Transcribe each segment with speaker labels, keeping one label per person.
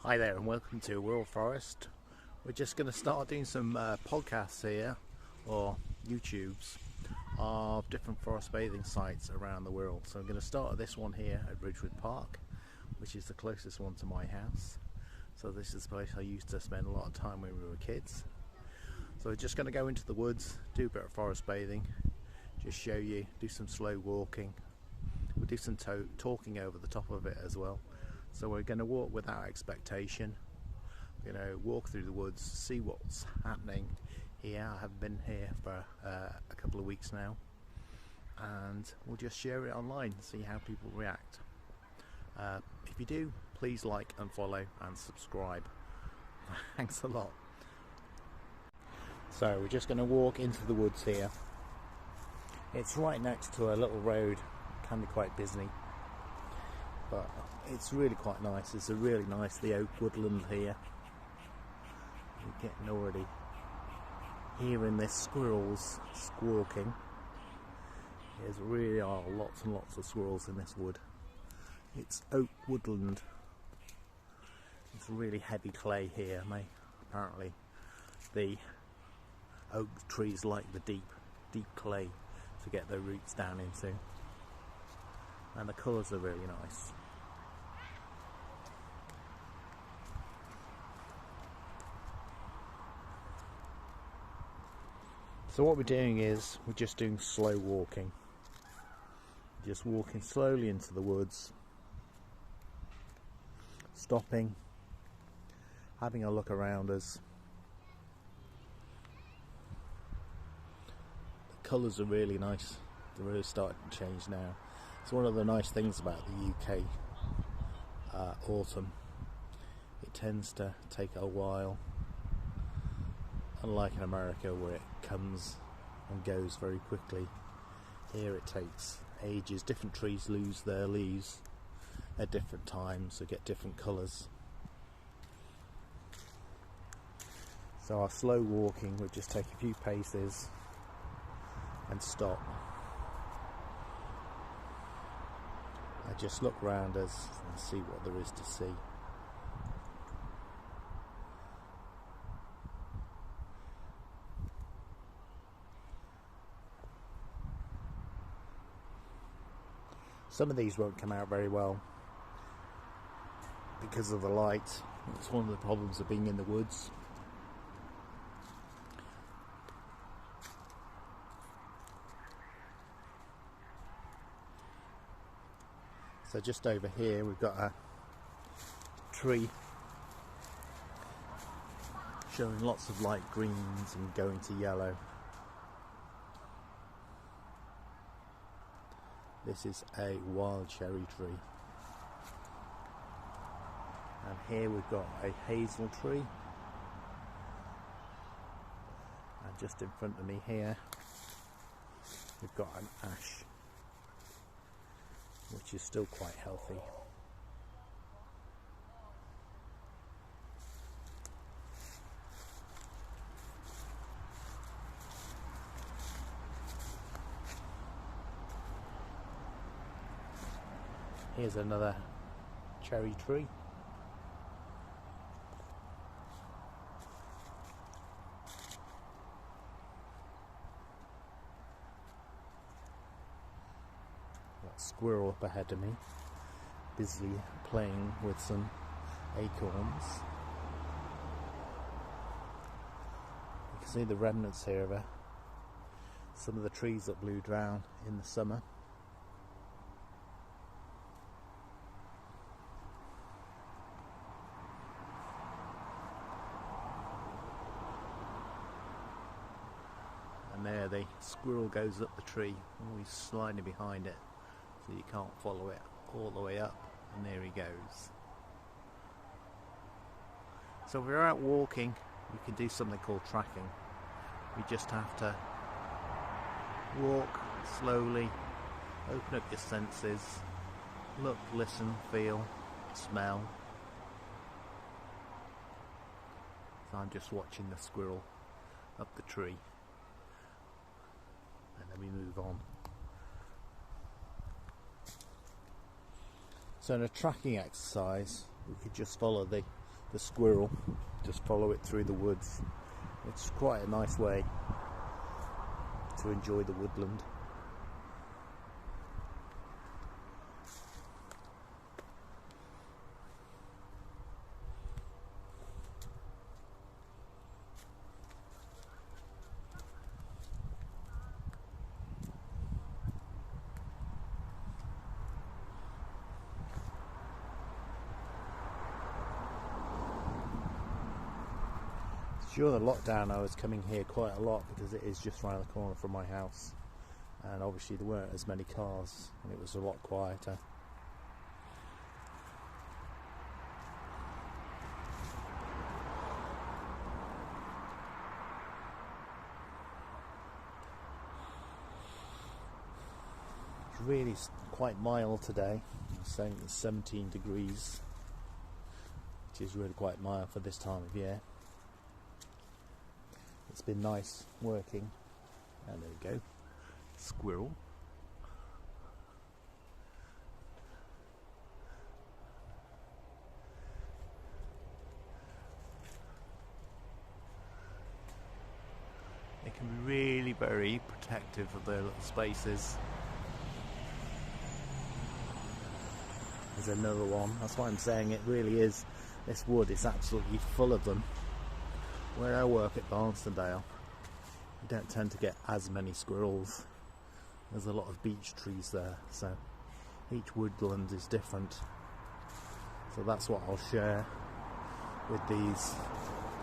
Speaker 1: Hi there and welcome to Wirral Forest. We're just going to start doing some podcasts here, or YouTubes, of different forest bathing sites around the Wirral. So I'm going to start at this one here at Ridgewood Park, which is the closest one to my house. So this is the place I used to spend a lot of time when we were kids. So we're just going to go into the woods, do a bit of forest bathing, just show you, do some slow walking. We'll do some talking over the top of it as well. So we're going to walk without expectation. We're going to walk through the woods, see what's happening here. I haven't been here for a couple of weeks now, and we'll just share it online and see how people react. If you do, please like and follow and subscribe. Thanks a lot. So we're just going to walk into the woods here. It's right next to a little road, can be quite busy, but it's really quite nice. It's a really nicely oak woodland here. You're getting already hearing the squirrels squawking. There really are lots and lots of squirrels in this wood. It's oak woodland. It's really heavy clay here. Apparently the oak trees like the deep clay to get their roots down into, and the colours are really nice. So what we're doing is we're just doing slow walking, just walking slowly into the woods, stopping, having a look around us. The colours are really nice. They're really starting to change now. It's one of the nice things about the UK autumn. It tends to take a while, unlike in America where it comes and goes very quickly. Here it takes ages. Different trees lose their leaves at different times, so get different colours. So our slow walking would just take a few paces and stop. I just look round us and see what there is to see. Some of these won't come out very well because of the light. It's one of the problems of being in the woods. So just over here we've got a tree showing lots of light greens and going to yellow. This is a wild cherry tree. And here we've got a hazel tree. And just in front of me here we've got an ash, which is still quite healthy. Here's another cherry tree. Got a squirrel up ahead of me, busily playing with some acorns. You can see the remnants here of some of the trees that blew down in the summer. And there the squirrel goes up the tree, always sliding behind it, so you can't follow it all the way up, and there he goes. So if we're out walking, we can do something called tracking. We just have to walk slowly, open up your senses, look, listen, feel, smell. So I'm just watching the squirrel up the tree. And then we move on. So in a tracking exercise, we could just follow the the squirrel, just follow it through the woods. It's quite a nice way to enjoy the woodland. During the lockdown I was coming here quite a lot because it is just round the corner from my house, and obviously there weren't as many cars and it was a lot quieter. It's really quite mild today. I'm saying it's 17 degrees, which is really quite mild for this time of year. It's been nice working, and there we go, squirrel. They can be really very protective of their little spaces. There's another one. That's why I'm saying it really is, this wood is absolutely full of them. Where I work at Barnstondale, you don't tend to get as many squirrels. There's a lot of beech trees there, so each woodland is different. So that's what I'll share with these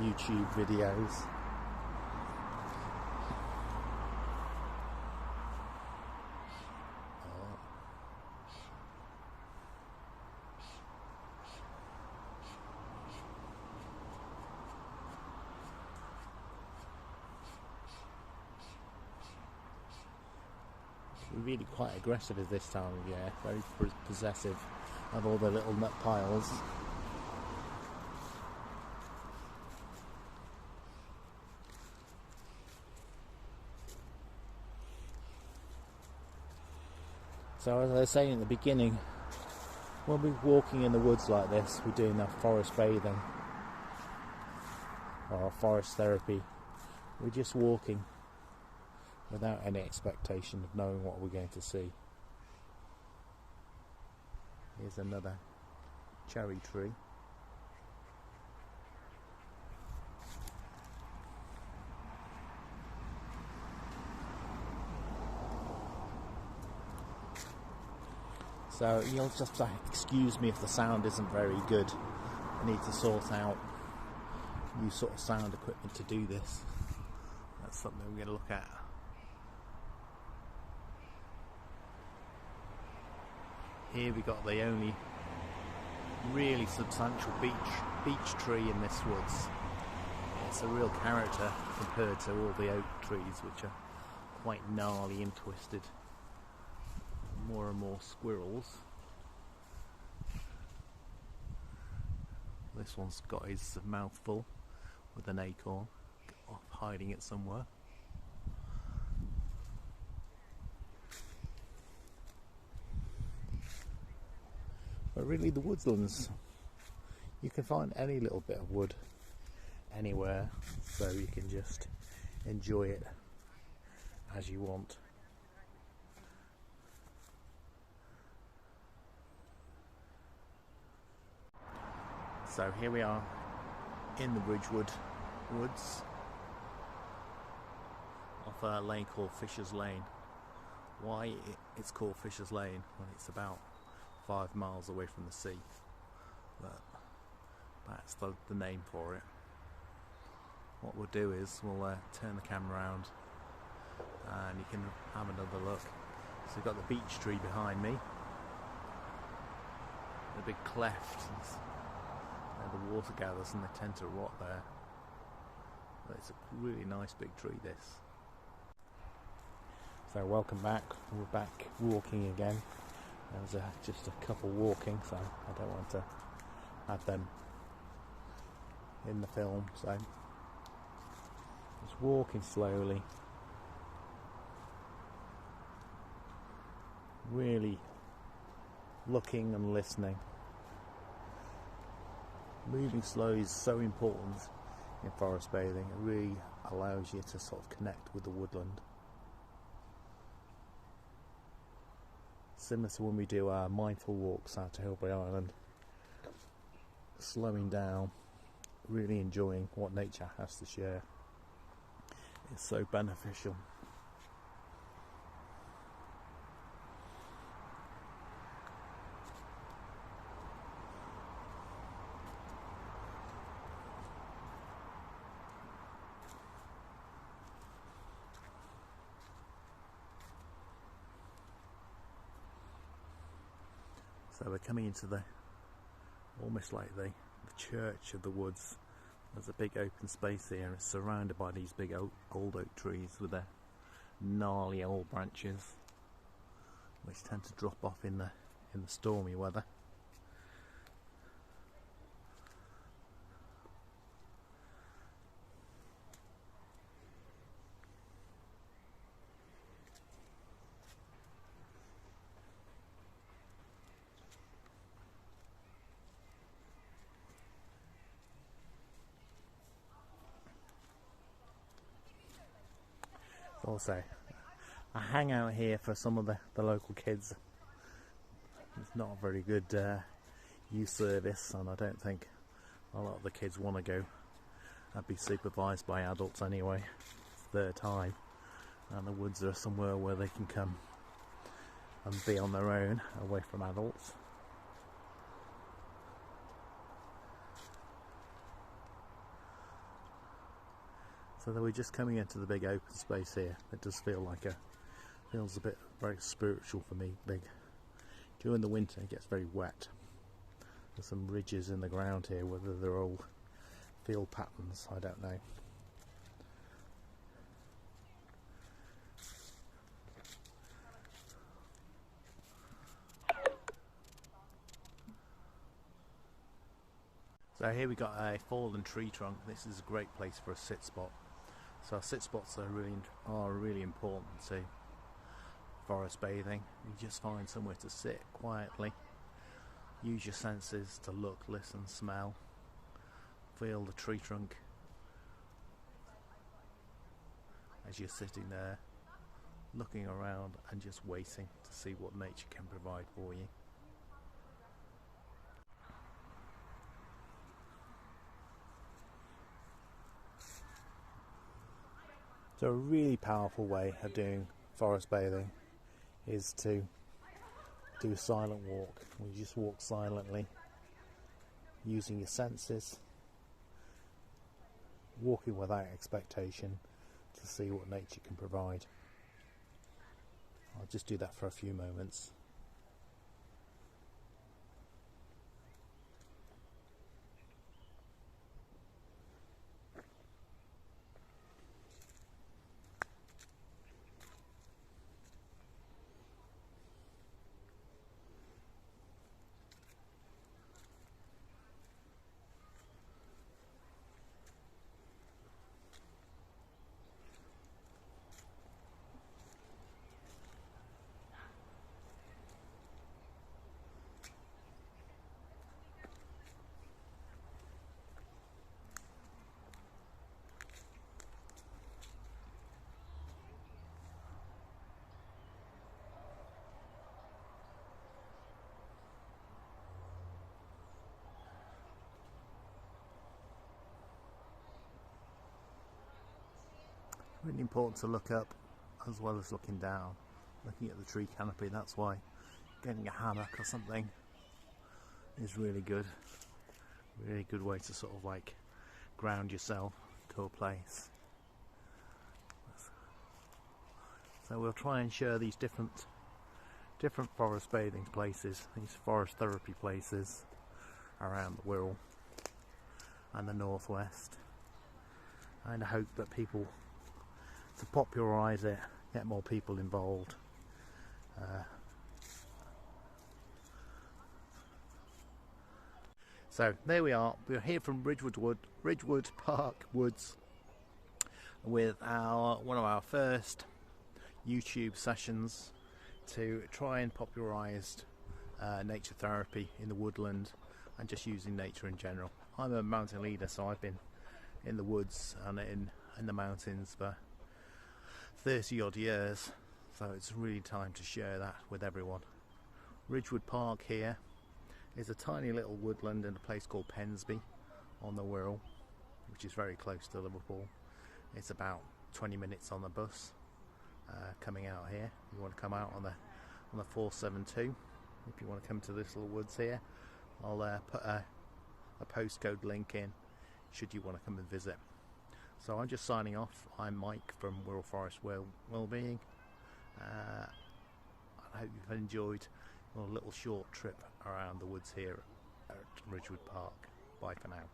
Speaker 1: YouTube videos. Really quite aggressive at this time of year, very possessive of all the little nut piles. So as I was saying at the beginning, when we're walking in the woods like this, we're doing our forest bathing or our forest therapy. We're just walking without any expectation of knowing what we're going to see. Here's another cherry tree. So you'll just excuse me if the sound isn't very good. I need to sort out new sort of sound equipment to do this. That's something we're going to look at. Here we got the only really substantial beech tree in this woods. It's a real character compared to all the oak trees, which are quite gnarly and twisted. More and more squirrels. This one's got his mouth full with an acorn, hiding it somewhere. But really the woodlands, you can find any little bit of wood anywhere, so you can just enjoy it as you want. So here we are in the Ridgewood woods off a lane called Fisher's Lane. Why it's called Fisher's Lane? Well, it's about 5 miles away from the sea, but that's the name for it. What we'll do is we'll turn the camera around and you can have another look. So we've got the beech tree behind me, a big cleft where the water gathers and they tend to rot there. But it's a really nice big tree, this. So welcome back. We're back walking again. There was just a couple walking, so I don't want to have them in the film, so just walking slowly, really looking and listening. Moving slow is so important in forest bathing. It really allows you to sort of connect with the woodland. Similar to when we do our mindful walks out to Hilbury Island, slowing down, really enjoying what nature has to share. It's so beneficial. So we're coming into the, almost like the church of the woods. There's a big open space here. It's surrounded by these big old oak trees with their gnarly old branches, which tend to drop off in the stormy weather. Also, I hang out here for some of the local kids. It's not a very good youth service, and I don't think a lot of the kids want to go and be supervised by adults anyway. It's their time, and the woods are somewhere where they can come and be on their own, away from adults. So that we're just coming into the big open space here. It does feel like feels a bit very spiritual for me. Big. During the winter it gets very wet. There's some ridges in the ground here, whether they're old field patterns, I don't know. So here we've got a fallen tree trunk. This is a great place for a sit spot. So sit spots are really important to forest bathing. You just find somewhere to sit quietly, use your senses to look, listen, smell, feel the tree trunk as you're sitting there, looking around and just waiting to see what nature can provide for you. So a really powerful way of doing forest bathing is to do a silent walk. You just walk silently, using your senses, walking without expectation to see what nature can provide. I'll just do that for a few moments. Really important to look up as well as looking down, looking at the tree canopy. That's why getting a hammock or something is really good. Really good way to sort of like ground yourself to a place. So we'll try and share these different forest bathing places, these forest therapy places around the Wirral and the northwest, and I hope that people, to popularise it, get more people involved. So there we are. We're here from Ridgewood Park Woods with one of our first YouTube sessions to try and popularise nature therapy in the woodland and just using nature in general. I'm a mountain leader, so I've been in the woods and in the mountains for 30 odd years, so it's really time to share that with everyone. Ridgewood Park here is a tiny little woodland in a place called Pensby on the Wirral, which is very close to Liverpool. It's about 20 minutes on the bus coming out here. You want to come out on the 472 if you want to come to this little woods here. I'll put a postcode link in should you want to come and visit. So I'm just signing off. I'm Mike from Wirral Forest Wellbeing. I hope you've enjoyed a little short trip around the woods here at Ridgewood Park. Bye for now.